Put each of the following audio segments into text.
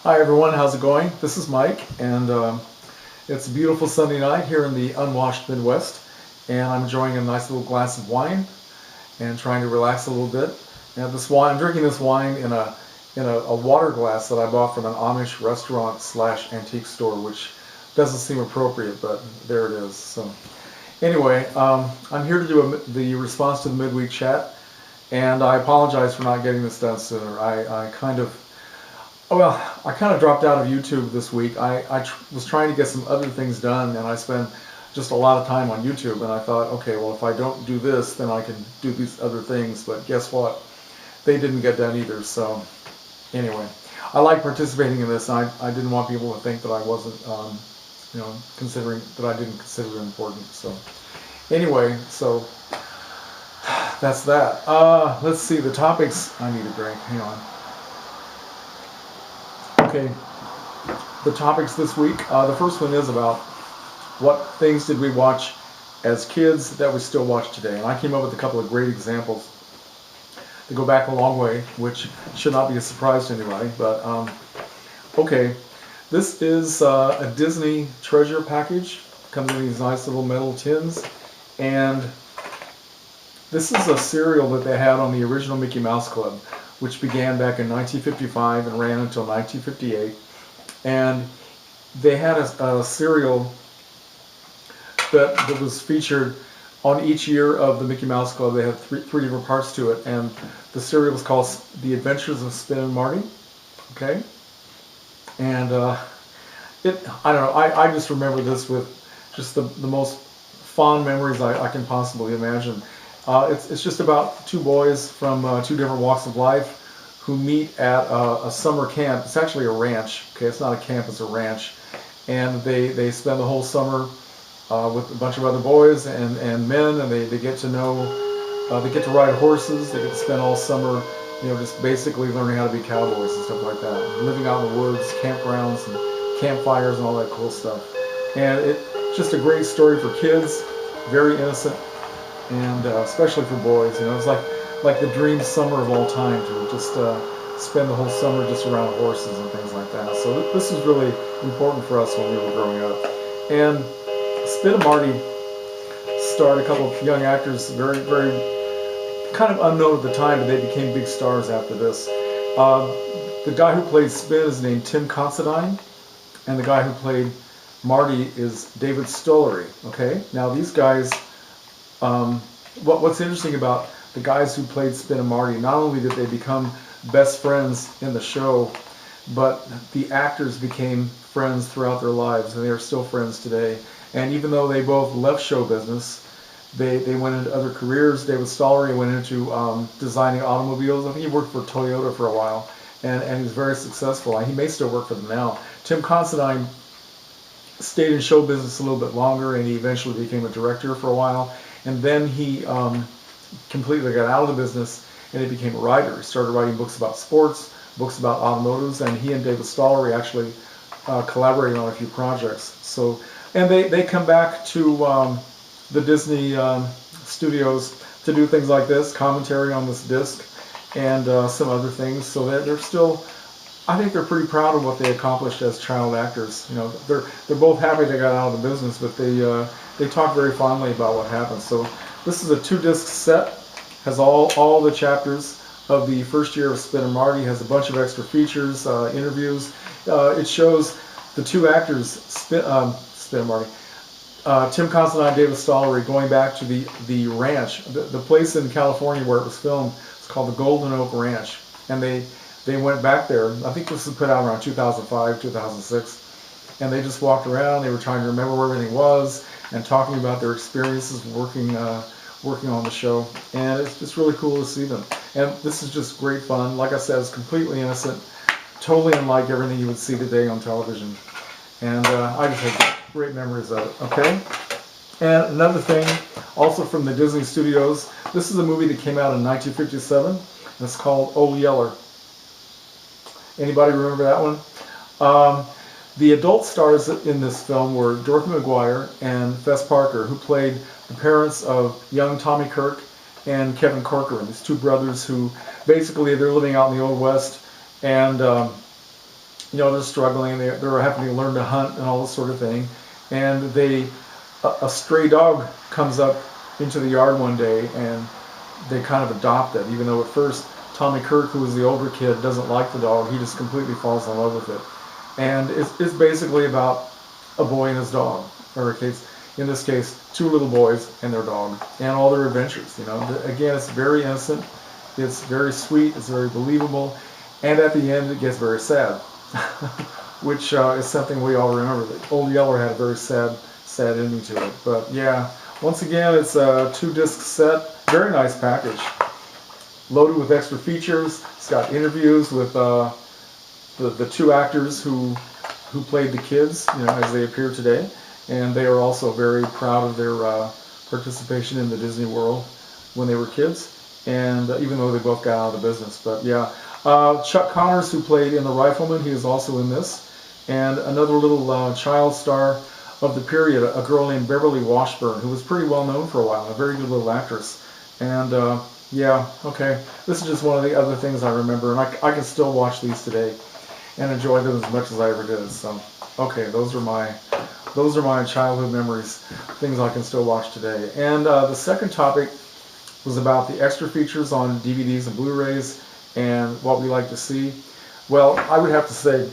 Hi everyone, how's it going? This is Mike, and it's a beautiful Sunday night here in the unwashed Midwest, and I'm enjoying a nice little glass of wine and trying to relax a little bit. And this wine, I'm drinking this wine in a water glass that I bought from an Amish restaurant slash antique store, which doesn't seem appropriate, but there it is. So anyway, I'm here to do the response to the midweek chat, and I apologize for not getting this done sooner. I kind of dropped out of YouTube this week. I was trying to get some other things done, and I spent just a lot of time on YouTube, and I thought, okay, well, if I don't do this, then I can do these other things. But guess what? They didn't get done either. So anyway, I like participating in this. I didn't want people to think that I wasn't, considering that I didn't consider it important. So anyway, so that's that. Let's see the topics. I need a drink. Hang on. Okay, the topics this week. The first one is about what things did we watch as kids that we still watch today. And I came up with a couple of great examples that go back a long way, which should not be a surprise to anybody. But okay, this is a Disney treasure package. Comes in these nice little metal tins. And this is a cereal that they had on the original Mickey Mouse Club, which began back in 1955 and ran until 1958. And they had a cereal that was featured on each year of the Mickey Mouse Club. They had three different parts to it, and the cereal was called The Adventures of Spin and Marty. Okay, and I don't know. I just remember this with just the most fond memories I can possibly imagine. It's just about two boys from two different walks of life who meet at a summer camp. It's actually a ranch. Okay, it's not a camp, it's a ranch. And they spend the whole summer with a bunch of other boys and men, and they get to know, they get to ride horses, they get to spend all summer, just basically learning how to be cowboys and stuff like that. Living out in the woods, campgrounds, and campfires and all that cool stuff. And it's just a great story for kids, very innocent, and especially for boys. It's like the dream summer of all time to just spend the whole summer just around horses and things like that. So this was really important for us when we were growing up. And Spin and Marty starred a couple of young actors, very, very kind of unknown at the time, but they became big stars after this. The guy who played Spin is named Tim Considine, and the guy who played Marty is David Stollery. Okay, now these guys, what's interesting about the guys who played Spin and Marty, not only did they become best friends in the show, but the actors became friends throughout their lives, and they are still friends today. And even though they both left show business, they went into other careers. David Stollery went into designing automobiles. I think he worked for Toyota for a while, and he was very successful. He may still work for them now. Tim Considine stayed in show business a little bit longer, and he eventually became a director for a while. And then he completely got out of the business, and he became a writer. He started writing books about sports, books about automotives, and he and David Stollery actually collaborated on a few projects. So, and they come back to the Disney studios to do things like this, commentary on this disc, and some other things. So they're still, I think they're pretty proud of what they accomplished as child actors. They're both happy they got out of the business, but they talk very fondly about what happened. So this is a 2-disc set, has all the chapters of the first year of Spin and Marty, has a bunch of extra features, interviews. It shows the two actors, Spin and Marty, Tim Considine, David Stollery, going back to the ranch, the place in California where it was filmed. It's called the Golden Oak Ranch, and they went back there. I think this was put out around 2005, 2006, and they just walked around. They were trying to remember where everything was and talking about their experiences working on the show, and it's just really cool to see them. And this is just great fun. Like I said, it's completely innocent, totally unlike everything you would see today on television. And I just have great memories of it. Okay. And another thing, also from the Disney Studios, this is a movie that came out in 1957, and it's called Old Yeller. Anybody remember that one? The adult stars in this film were Dorothy McGuire and Fess Parker, who played the parents of young Tommy Kirk and Kevin Corcoran, these two brothers who basically they're living out in the Old West, and they're struggling, they're having to learn to hunt and all this sort of thing. And a stray dog comes up into the yard one day, and they kind of adopt it, even though at first Tommy Kirk, who was the older kid, doesn't like the dog. He just completely falls in love with it. And it's basically about a boy and his dog, or in this case, two little boys and their dog, and all their adventures. Again, it's very innocent, it's very sweet, it's very believable, and at the end it gets very sad, which is something we all remember. That Old Yeller had a very sad ending to it. But yeah, once again, it's a 2-disc set, very nice package, loaded with extra features. It's got interviews with the two actors who played the kids, as they appear today, and they are also very proud of their participation in the Disney World when they were kids, and even though they both got out of the business. But yeah, Chuck Connors, who played in The Rifleman, he is also in this, and another little child star of the period, a girl named Beverly Washburn, who was pretty well known for a while, a very good little actress. And yeah, okay, this is just one of the other things I remember, and I can still watch these today and enjoy them as much as I ever did. So, okay, those are my childhood memories, things I can still watch today. And the second topic was about the extra features on DVDs and Blu-rays and what we like to see. Well, I would have to say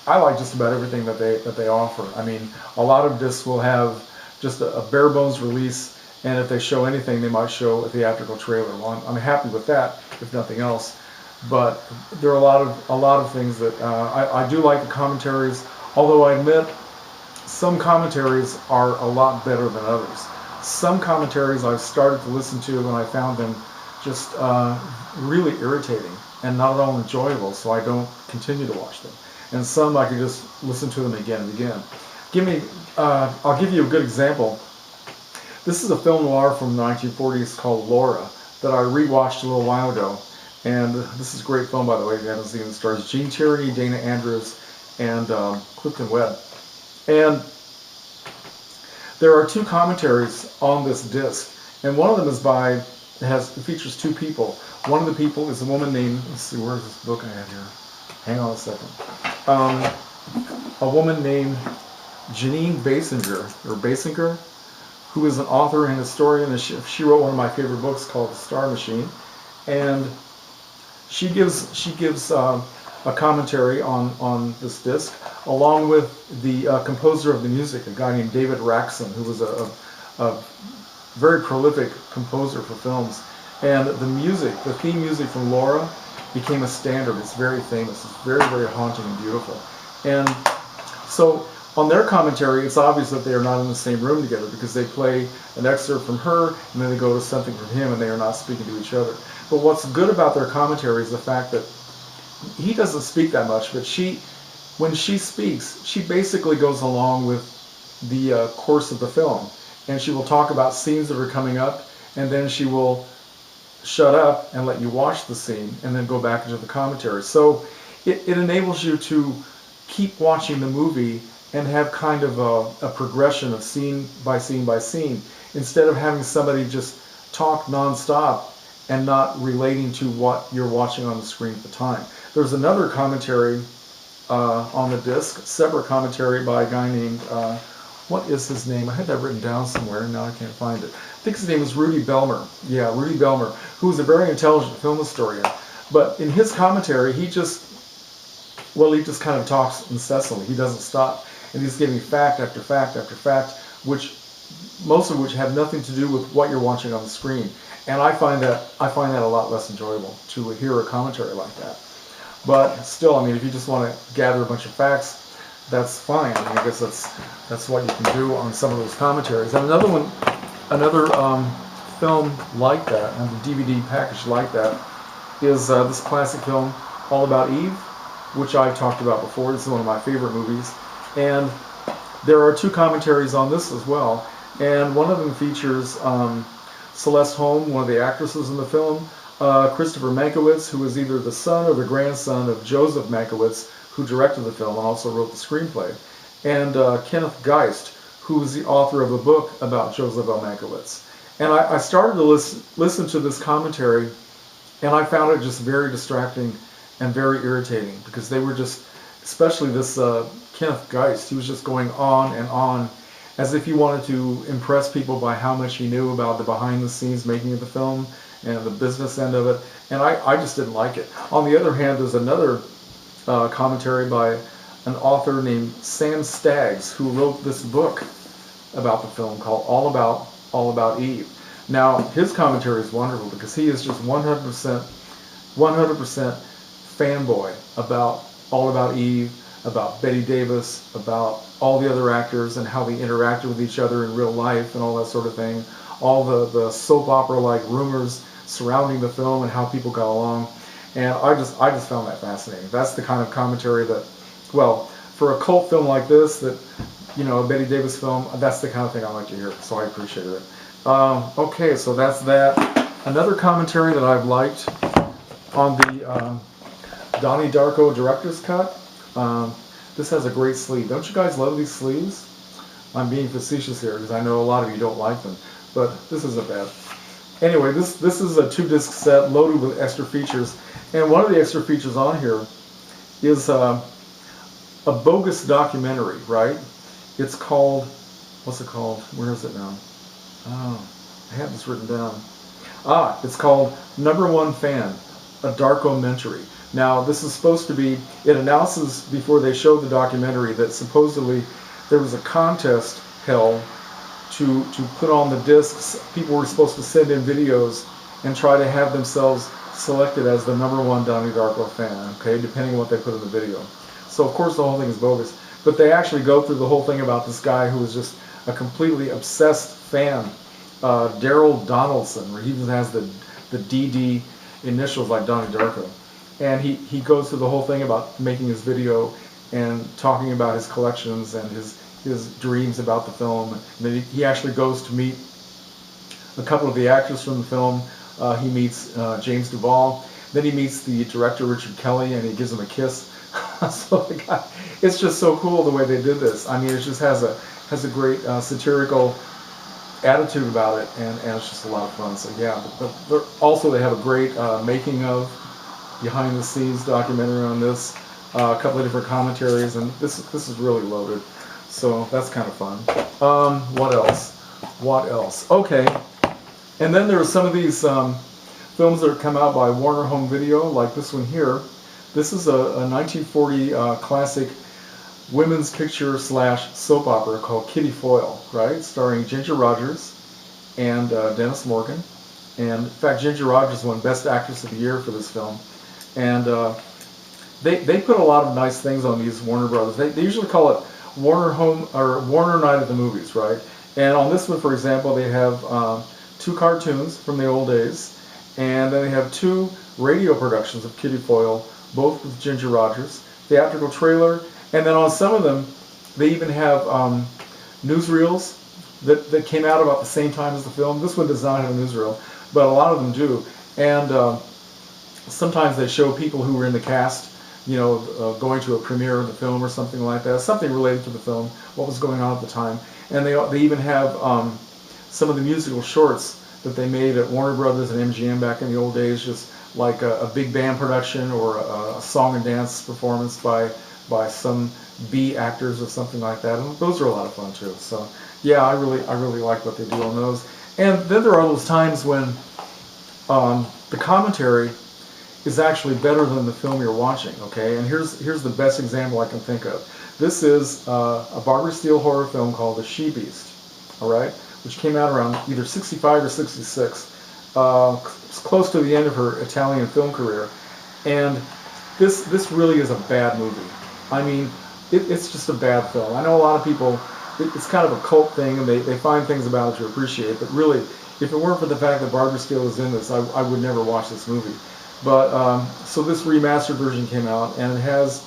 I like just about everything that they offer. I mean, a lot of discs will have just a bare bones release, and if they show anything, they might show a theatrical trailer. Well, I'm happy with that, if nothing else. But there are a lot of things that I do like the commentaries, although I admit some commentaries are a lot better than others. Some commentaries I've started to listen to and I found them just really irritating and not at all enjoyable, so I don't continue to watch them. And some I can just listen to them again and again. I'll give you a good example. This is a film noir from the 1940s called Laura that I rewatched a little while ago. And this is a great film, by the way, if you haven't seen it. It stars Gene Tierney, Dana Andrews, and Clifton Webb. And there are two commentaries on this disc, and one of them features two people. One of the people is a woman named, let's see, where's this book I have here? Hang on a second. A woman named Janine Basinger, who is an author and historian, and she wrote one of my favorite books called The Star Machine, and she gives a commentary on this disc, along with the composer of the music, a guy named David Raxon, who was a very prolific composer for films. And the theme music from Laura became a standard. It's very famous. It's very, very haunting and beautiful. And so on their commentary, it's obvious that they are not in the same room together, because they play an excerpt from her and then they go to something from him, and they are not speaking to each other. But what's good about their commentary is the fact that he doesn't speak that much, but when she speaks, she basically goes along with the course of the film, and she will talk about scenes that are coming up, and then she will shut up and let you watch the scene and then go back into the commentary. So it enables you to keep watching the movie and have kind of a progression of scene by scene by scene, instead of having somebody just talk nonstop and not relating to what you're watching on the screen at the time. There's another commentary on the disc, separate commentary by a guy named, what is his name? I had that written down somewhere, and now I can't find it. I think his name is Rudy Belmer. Yeah, Rudy Belmer, who's a very intelligent film historian. But in his commentary, he just kind of talks incessantly. He doesn't stop. And he's giving fact after fact after fact, most of which have nothing to do with what you're watching on the screen. And I find that a lot less enjoyable to hear a commentary like that. But still, I mean, if you just want to gather a bunch of facts, that's fine. I mean, I guess that's what you can do on some of those commentaries. And another film like that, and the DVD package like that, is this classic film, All About Eve, which I've talked about before. This is one of my favorite movies. And there are two commentaries on this as well. And one of them features Celeste Holm, one of the actresses in the film, Christopher Mankiewicz, who is either the son or the grandson of Joseph Mankiewicz, who directed the film and also wrote the screenplay, and Kenneth Geist, who is the author of a book about Joseph L. Mankiewicz. And I started to listen to this commentary, and I found it just very distracting and very irritating, because they were just especially this Kenneth Geist. He was just going on and on as if he wanted to impress people by how much he knew about the behind-the-scenes making of the film and the business end of it. And I just didn't like it. On the other hand, there's another commentary by an author named Sam Staggs, who wrote this book about the film called All About Eve. Now, his commentary is wonderful because he is just 100% fanboy about All About Eve, about Betty Davis, about all the other actors and how they interacted with each other in real life and all that sort of thing. All the soap opera-like rumors surrounding the film and how people got along. And I just found that fascinating. That's the kind of commentary that, well, for a cult film like this, that, you know, a Betty Davis film, that's the kind of thing I like to hear. So I appreciate it. Okay, so that's that. Another commentary that I've liked on the Donnie Darko director's cut. This has a great sleeve. Don't you guys love these sleeves? I'm being facetious here because I know a lot of you don't like them, but this isn't bad. Anyway, this is a 2-disc set loaded with extra features, and one of the extra features on here is a bogus documentary, right? It's called, what's it called? Where is it now? Oh, I have this written down. It's called Number One Fan, a Darkomentary. Now, this is supposed to be, it announces before they show the documentary that supposedly there was a contest held to put on the discs. People were supposed to send in videos and try to have themselves selected as the #1 Donnie Darko fan, okay, depending on what they put in the video. So, of course, the whole thing is bogus. But they actually go through the whole thing about this guy who was just a completely obsessed fan, Daryl Donaldson, where he even has the DD initials like Donnie Darko. And he goes through the whole thing about making his video and talking about his collections and his dreams about the film. And then he actually goes to meet a couple of the actors from the film. He meets James Duvall. Then he meets the director, Richard Kelly, and he gives him a kiss. So the guy, it's just so cool the way they did this. I mean, it just has a great satirical attitude about it, and it's just a lot of fun. So yeah, but also they have a great making of, behind the scenes documentary on this, a couple of different commentaries, and this is really loaded. So that's kind of fun. What else? Okay, and then there are some of these films that come out by Warner Home Video, like this one here. This is a 1940 classic women's picture / soap opera called Kitty Foyle, right? Starring Ginger Rogers and Dennis Morgan. And in fact, Ginger Rogers won Best Actress of the Year for this film. And they put a lot of nice things on these Warner Brothers. They usually call it Warner Home or Warner Night at the Movies, right? And on this one, for example, they have 2 cartoons from the old days, and then they have 2 radio productions of Kitty Foyle, both with Ginger Rogers, theatrical trailer, and then on some of them, they even have newsreels that came out about the same time as the film. This one does not have a newsreel, but a lot of them do. And sometimes they show people who were in the cast, you know, going to a premiere of the film or something like that, something related to the film, what was going on at the time. And they even have some of the musical shorts that they made at Warner Brothers and MGM back in the old days, just like a big band production or a song and dance performance by some B actors or something like that. And those are a lot of fun too. So yeah, I really like what they do on those. And then there are those times when the commentary is actually better than the film you're watching, okay? And here's the best example I can think of. This is a Barbara Steele horror film called The She-Beast, all right? Which came out around either 65 or 66. It's close to the end of her Italian film career. And this really is a bad movie. I mean, it's just a bad film. I know a lot of people, it's kind of a cult thing, and they find things about it to appreciate, but really, if it weren't for the fact that Barbara Steele is in this, I would never watch this movie. But so this remastered version came out, and it has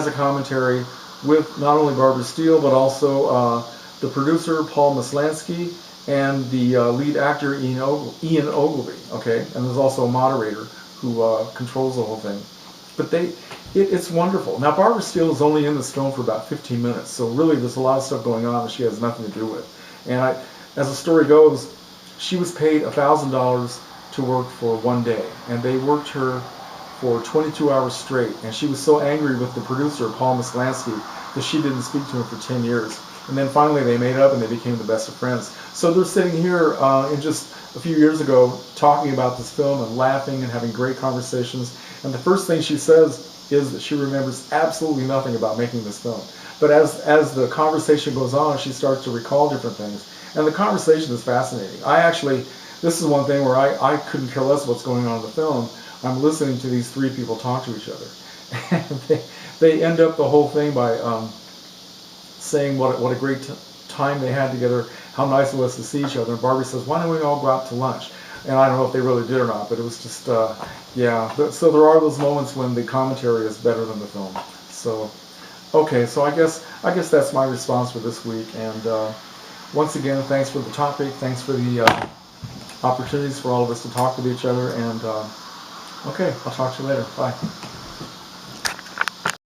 a commentary with not only Barbara Steele but also the producer Paul Maslansky and the lead actor Ian Ogilvy. Okay, and there's also a moderator who controls the whole thing. But it's wonderful. Now Barbara Steele is only in this film for about 15 minutes, so really there's a lot of stuff going on that she has nothing to do with. And as the story goes, she was paid $1,000 to work for one day, and they worked her for 22 hours straight, and she was so angry with the producer, Paul Maslansky, that she didn't speak to him for 10 years. And then finally they made up and they became the best of friends. So they're sitting here in just a few years ago talking about this film and laughing and having great conversations. And the first thing she says is that she remembers absolutely nothing about making this film. But as the conversation goes on, she starts to recall different things. And the conversation is fascinating. This is one thing where I couldn't care less what's going on in the film. I'm listening to these three people talk to each other. And they end up the whole thing by saying what a great time they had together, how nice it was to see each other. And Barbie says, why don't we all go out to lunch? And I don't know if they really did or not, but it was just, yeah. So there are those moments when the commentary is better than the film. So, okay, so I guess that's my response for this week. And once again, thanks for the topic. Thanks for the opportunities for all of us to talk with each other. And okay, I'll talk to you later. Bye.